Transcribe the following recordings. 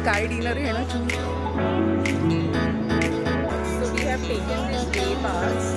Sky dinner है ना choose. So we have taken this day pass.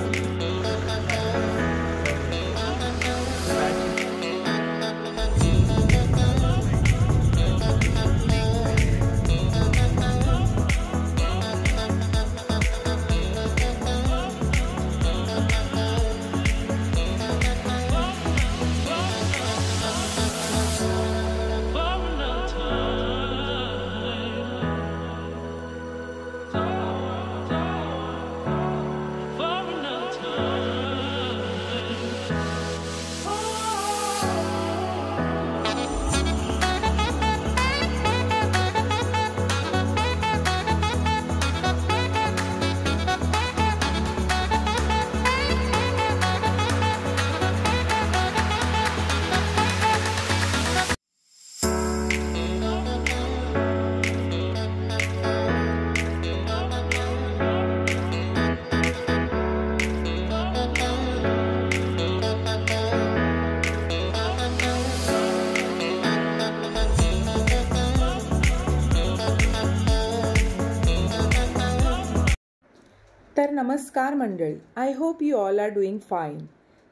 तर नमस्कार मंडळी, I hope you all are doing fine.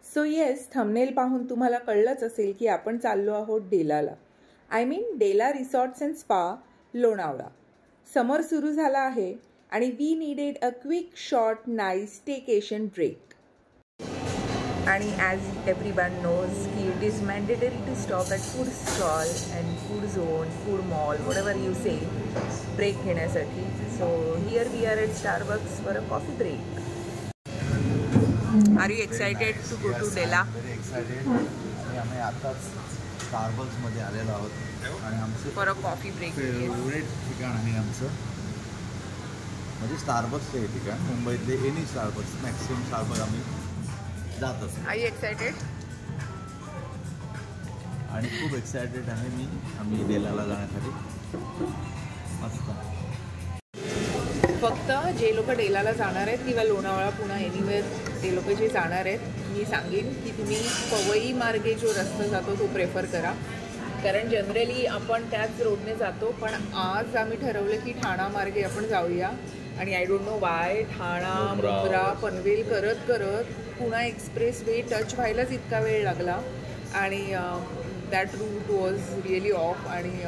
So yes, thumbnail पाहून तुम्हाला कळलंच असेल की आपण चाललो आहोत डेलाला. I mean Della resorts and spa, Lonavala. Summer सुरू झाला आहे आणि we needed a quick short nice staycation break. आणि ॲज एव्हरीवन नोज की it is mandatory to stop at food stall and food zone, food mall, whatever you say, break घेण्यासाठी. So here we are at Starbucks for a coffee break. Are you excited to go to Della? Excited. आम्ही आताच स्टारबक्समध्ये आलेलो आहोत आणि आमचं for a coffee break favourite ठिकाण आहे आमचं, म्हणजे स्टारबक्स हे ठिकाण. मुंबईतले एनी स्टारबक्स, मॅक्सिमम स्टारबक्स आम्ही जात असतो. Are you excited? आणि खूप एक्सायटेड आहे मी, आम्ही डेलाला जाण्यासाठी. मस्त. फक्त जे लोक डेलाला जाणार आहेत किंवा लोणावळा, पुणा, एनिवेअर ते लोक जे जाणार आहेत, मी सांगेन की तुम्ही पवई मार्गे जो रस्ता जातो तो प्रेफर करा, कारण जनरली आपण त्याच रोडने जातो. पण आज आम्ही ठरवलं की ठाणा मार्गे आपण जाऊया. आणि आय डोंट नो वाय ठाणा, मुंब्रा, पनवेल करत करत पुणा एक्सप्रेस वे टच व्हायलाच इतका वेळ लागला. आणि that route was really off आणि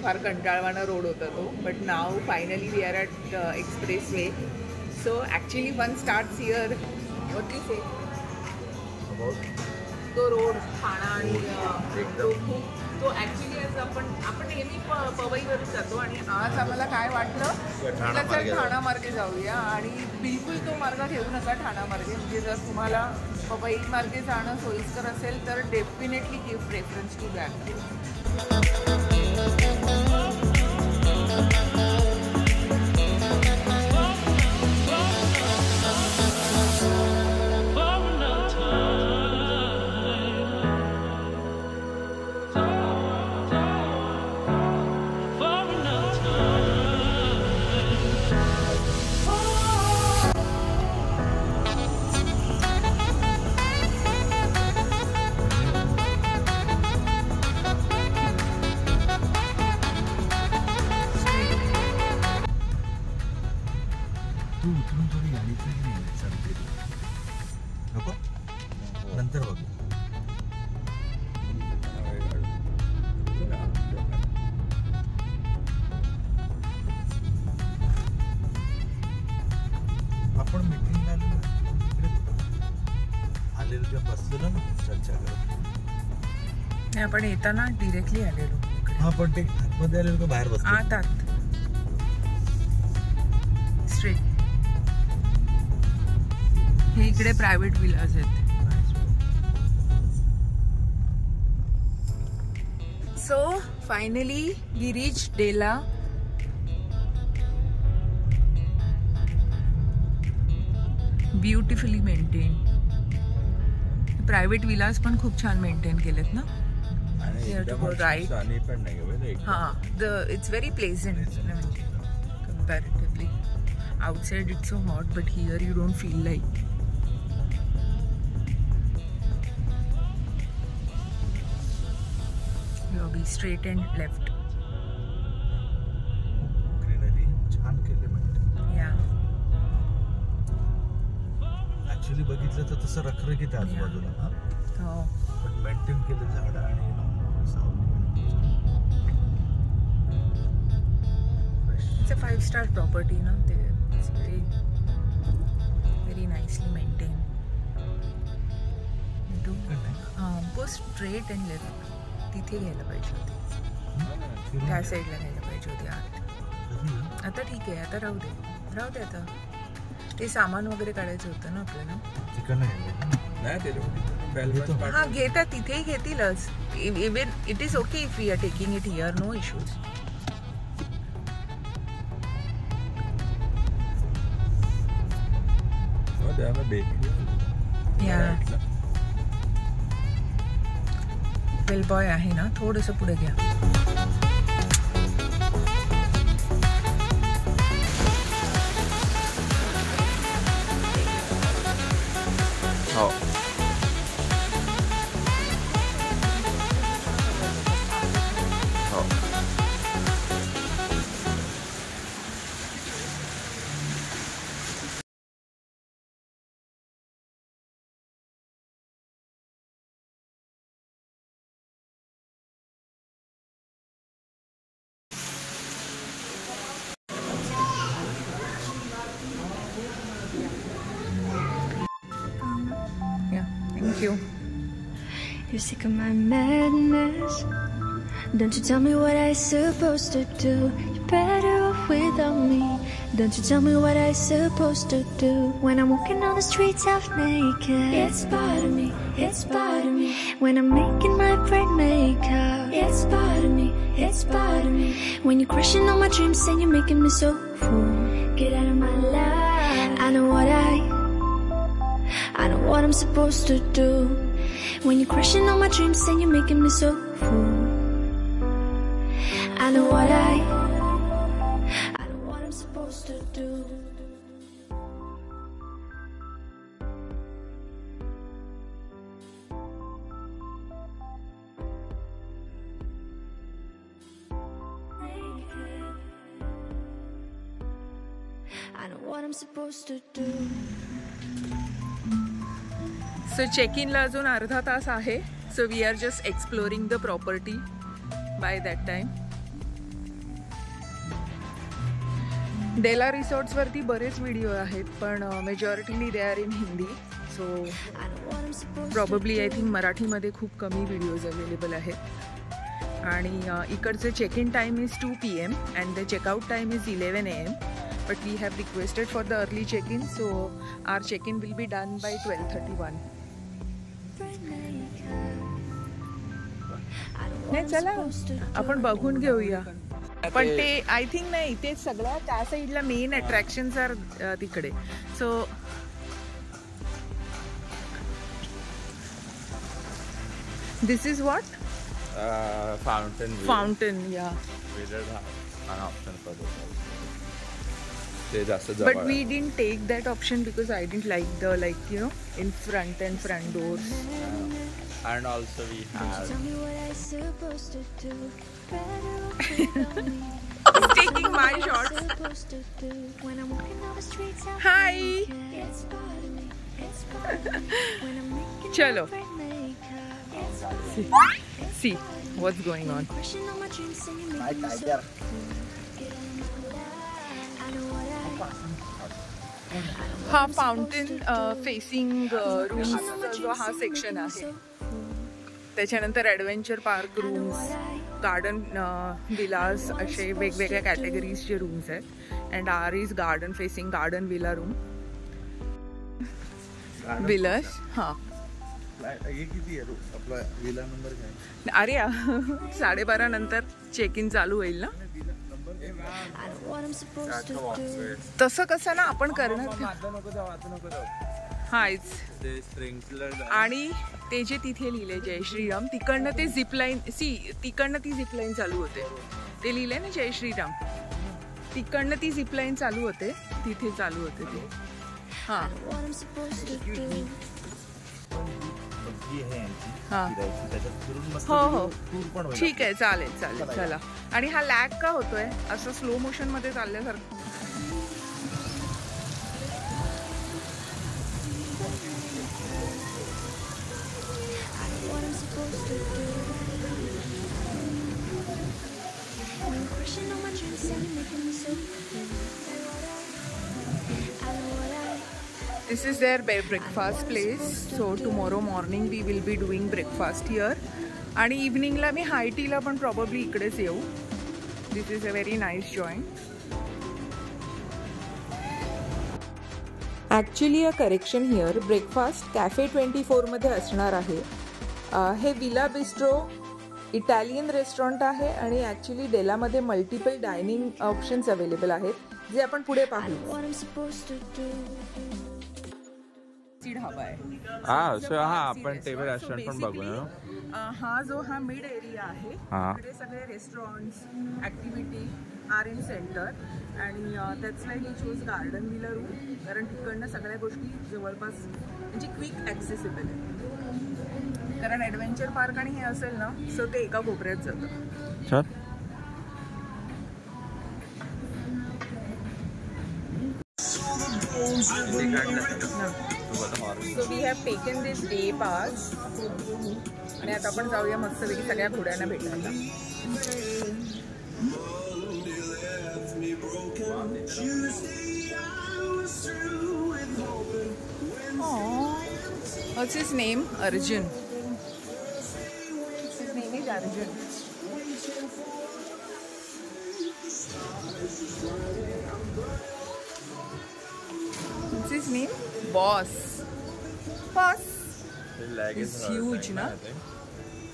फार कंटाळवाणा रोड होता तो. But now finally we are at expressway. So actually one starts here. What you say? तो रोड ठाणा आणि तो ॲक्च्युली आज आपण नेहमी पवईवरून जातो आणि आज आम्हाला काय वाटलं की ठाणा मार्गे जाऊया. आणि बिलकुल तो मार्ग घेऊ नका ठाणा मार्गे. म्हणजे जर तुम्हाला पवई मार्गे जाणं सोयीस्कर असेल तर definitely give preference to that. नको, नंतर बघू. आपण मीटिंगला आलेलो तेव्हा बसलेलो ना चर्चा करत. नाही, आपण येताना डिरेक्टली आलेलो. हा, पण ते आतमध्ये आलेलो का बाहेर बसलो? आत स्ट्रेट. हे इकडे प्रायव्हेट विलाज आहेत. सो फायनली वी रीच डेला. Beautifully maintain. प्रायव्हेट विलाज पण खूप छान मेंटेन केलेत ना. राईट. हां, it's very pleasant comparatively. outside it's so hot, but here you don't feel like. You'll be straight and left. Actually बघितलं तर तसं रखरखीत आहे आजूबाजूला हा. हो पण मेंटेन केलं झाड आणि इट्स अ 5 स्टार प्रॉपर्टी ना ते it's very nicely maintain go straight and left तिथे घ्यायला पाहिजे होती त्या साईडला घ्यायला पाहिजे होती आत आता ठीक आहे आता राहू दे आता ते सामान वगैरे काढायचं होतं ना आपल्याला हा घेतात तिथेही घेतीलच even it is okay if we are taking it here no issues bell boy आहे ना थोडंसं पुढे घ्या हो Thank you. You're sick of my madness. Don't you tell me what I'm supposed to do. You're better off without me. Don't you tell me what I'm supposed to do. When I'm walking on the streets half naked, it's part of me, it's part of me. When I'm making my friend make out, it's part of me, it's part of me. When you're crushing all my dreams and you're making me so full, get out of my life. I know what I'm supposed to do. When you're crushing all my dreams and you're making me so full, I know what I'm supposed to do. I know what I'm supposed to do. So check इनला अजून अर्धा तास आहे so we are just exploring the property by that time Della रिसॉर्ट्सवरती बरेच video आहेत पण majorly they are in Hindi so probably I think मराठीमध्ये खूप कमी व्हिडिओज अवेलेबल आहेत आणि इकडचं check in time is 2 PM and the checkout time is 11 AM but we have requested for the early check-in so our check-in will be done by 12:31. नाही चला आपण बघून घेऊया पण ते आय थिंक नाही ते सगळ्या त्या साईडला मेन अट्रॅक्शन्स आर तिकडे so this is what fountain या but we didn't take that option because I didn't like the in front and front doors and also we have taking my shots. Hi chalo see what's going on. my tiger हा fountain facing रूम्सचा जो हा section आहे त्याच्यानंतर adventure park rooms garden villas असे वेगवेगळ्या कॅटेगरीजचे rooms आहेत अँड आर इज garden facing garden villa room villas हां किती आहे आपला विला नंबर काय अरे 12:30 नंतर चेक इन चालू होईल ना तसं कसं ना आपण करणार हाच आणि ते जे तिथे लिहिले जय श्रीराम तिकडनं ते झिपलाईन तिकडनं ती झिपलाईन चालू होते ते लिहिले ना जय श्रीराम तिकडनं ती झिपलाईन चालू होते तिथे चालू होते ते हां हो हो ठीक आहे चालेल चालेल चला आणि हा लॅग का होतोय असं स्लो मोशन मध्ये चालल्यासारखं This is their breakfast place. So tomorrow morning we will be doing breakfast here. आणि इव्हनिंगला मी हाय टीला पण प्रॉबब्ली इकडेच येऊ. This is a very nice joint. Actually a correction here, breakfast cafe 24 मध्ये असणार आहे. हे विला बिस्ट्रो इटालियन रेस्टॉरंट आहे आणि ॲक्च्युली डेलामध्ये मल्टिपल डायनिंग ऑप्शन्स अवेलेबल आहेत जे आपण पुढे पाहू. ढाबा आहे. आपण टेबल रेस्टॉरंट पण बघू ना. हा मिड एरिया आहे. इकडे सगळे restaurants, activity are in centre आणि that's why we choose garden villa room, कारण तिकडनं सगळ्या गोष्टी जवळपास म्हणजे क्विक ॲक्सेसिबल आहे. कारण ॲडव्हेंचर पार्क आणि हे असेल ना, सो ते एका कोपऱ्यात जातं. So we have taken this day pass आणि आता आपण जाऊया मस्तपैकी सगळ्या घोड्यांना भेटायला. What's his name? Arjun. His name is Arjun. What's his name? Boss. Boss. His leg is huge, na?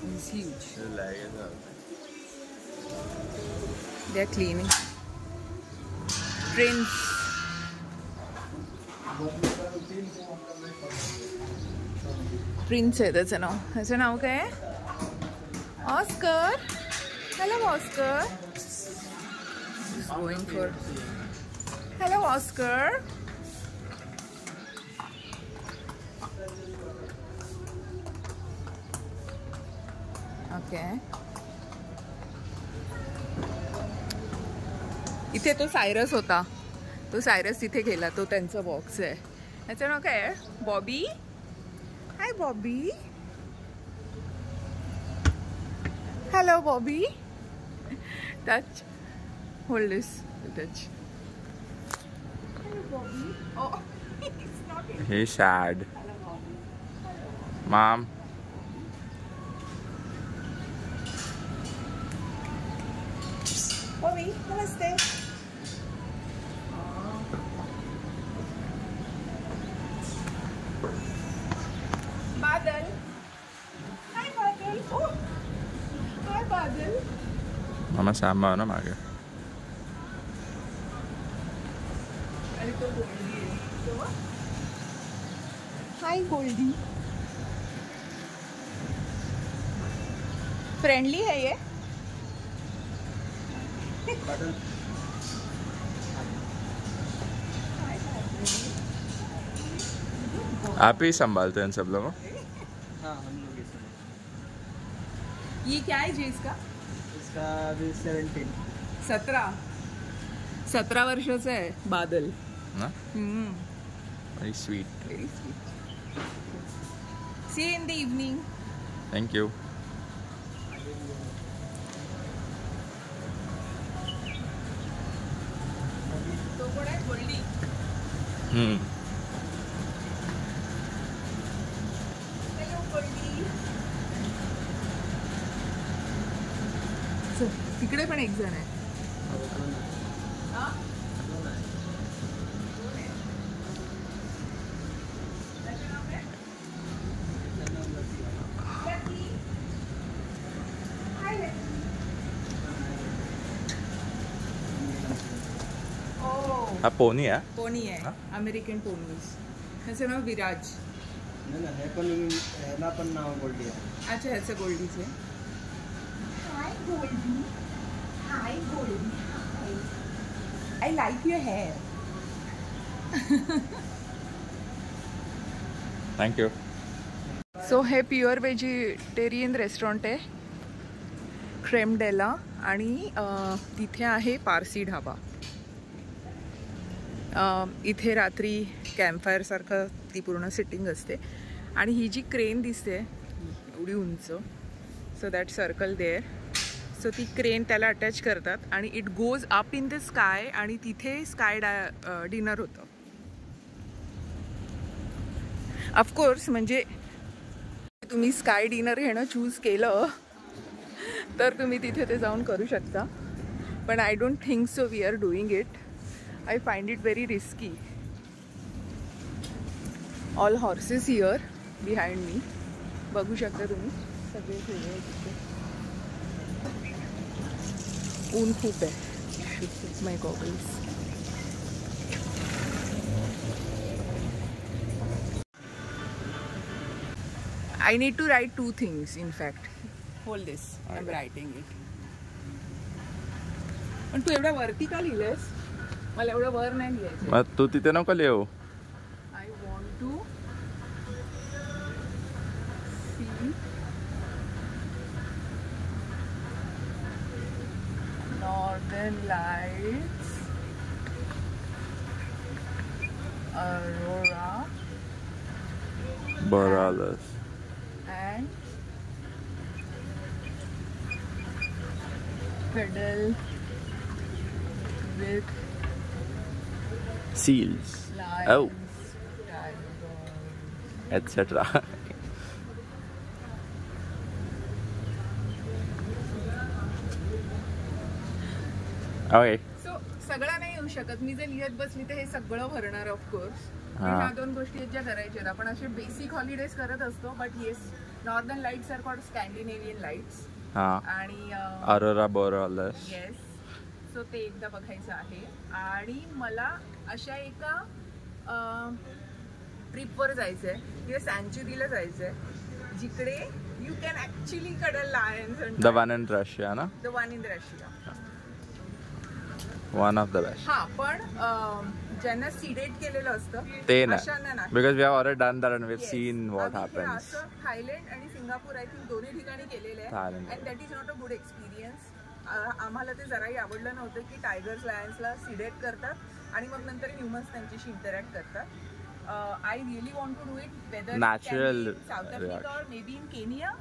He's huge. His leg is hurt. They're cleaning. Prince. Prince आहे त्याचं नाव. ह्याचं नाव काय आहे? Oscar. Hello, Oscar. He's going for. Hello, Oscar. Okay. इथे तो सायरस होता. तो सायरस तिथे गेला. तो त्यांचा बॉक्स आहे. ह्याचं नाव काय आहे? Bobby. Hi Bobby. Hello Bobby. Touch. Hold this. Touch. Hello Bobby. Oh, he's not in. He's sad. Hello Bobby. Mom. Bobby, namaste. Badal. Hi Badal. Oh. Hi Badal. Mama sama na maga. आणि तो गोल्डी आहे. तो हाय Goldy. Friendly है ये. आप ही संभालते हैं सब लोगों? हाँ, हम लोग इस ये क्या है जी इसका? इसका अभी 17 17 वर्षाचा आहे बादल. ना? Very sweet. Very sweet. See you in the evening. Thank you. तो कोण आहे गोल्डी? Hello गोल्डी. चल, तिकडे पण एक जण आहे. हा? त्याचं नाव काय? लकी. हाय लकी. हा पोनी आहे. पोनी आहे. American ponies. त्याचं नाव विराज. नाही ना, हे पण ह्याला पण नाव गोल्डी आहे. अच्छा, ह्याचं गोल्डीचे. Hi Goldie. Hi Goldie. I like your hair. Thank you. So हे प्युअर व्हेजिटेरियन रेस्टॉरंट आहे क्रेम डेला आणि तिथे आहे पारसी ढाबा. इथे रात्री कॅम्पफायरसारखं ती पूर्ण सिटिंग असते आणि ही जी क्रेन दिसते एवढी उंच, so that circle there, so ती क्रेन त्याला अटॅच करतात आणि it goes up in the sky आणि तिथे स्काय डिनर होतं. ऑफकोर्स म्हणजे तुम्ही स्काय डिनर घेणं चूज केलं तर तुम्ही तिथे ते जाऊन करू शकता, पण I don't think so we are doing it. I find it very risky. All horses here behind me, बघू शकता तुम्ही सगळे ठेवले तिथे. ऊन खूप आहे. My goggles. I need to write 2 things in fact. Hold this. I'm writing it. पण तू एवढा वरती का लिहिलंयस? मला एवढं वर नाही लिहायचं. मग तू तिथे नको लिहू. I want to see Northern Lights, Aurora Borealis. and pedal with Seals. lions, Oh, tigers. etc. Okay. So सगळं नाही येऊ शकत. मी जे लिहित बसली तर हे सगळं भरणार ऑफकोर्स. हा. ह्या 2 गोष्टी आहेत ज्या करायच्या आहेत. आपण असे बेसिक हॉलिडेज करत असतो, but yes northern lights are called Scandinavian lights. हां. आणि Aurora Borealis. येस, सो ते एकदा बघायचं आहे. आणि मला अशा एका ट्रिपवर जायचं आहे, तिथे सँच्युरीला जायचं आहे, जिकडे you can actually cuddle lions. The one in Russia, na? The one in Russia. One of the best. हा, पण ज्यांना सिडेट केलेलं असतं ते नाही. अशांना नाही. Because we have already done that and we've Yes. seen what आम्ही हे happens. असं थायलंड आणि सिंगापूर आय थिंक दोन्ही ठिकाणी केलेलं आहे. Thailand. And that is not a good experience. आम्हाला ते जराही आवडलं नव्हतं की टायगर्स लायन्सला सिडेट करतात आणि मग नंतर ह्युमन्स त्यांच्याशी इंटरॅक्ट करतात. I really want to do it whether Natural South Africa or maybe in Kenya,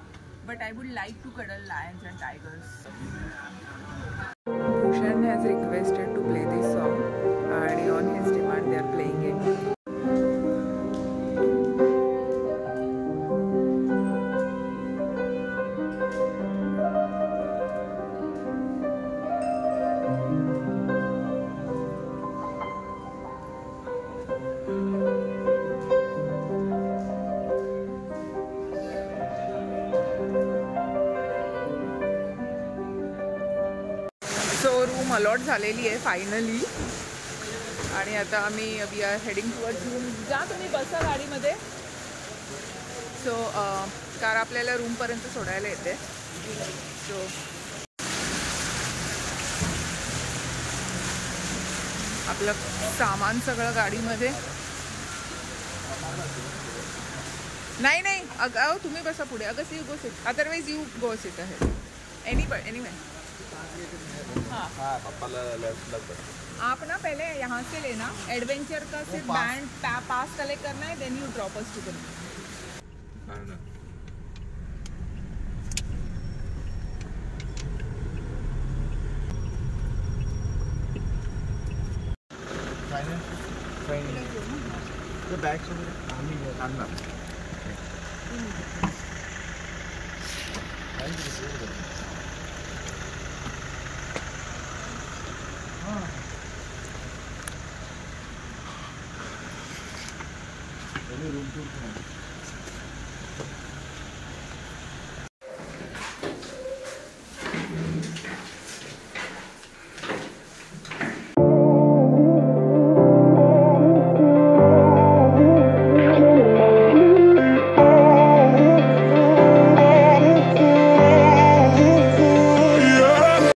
but I would like to cuddle lions and tigers. Bhushan has requested to play this song and on his demand they are playing it. So room allot झालेली आहे finally. आणि आता आम्ही we are heading towards room. जा तुम्ही बसा गाडीमध्ये. So car आपल्याला रूमपर्यंत सोडायला येते. सो आपलं सामान सगळं गाडीमध्ये. नाही नाही अगं तुम्ही बसा पुढे. अगं see you go sit, otherwise you go sit आहे. एनीवे आप ना पहले यहाँ से लेना एडवेंचर का सिर्फ बैंड पास कलेक्ट करना है, then you drop us to the. Bags वगैरे आणणार. Room tour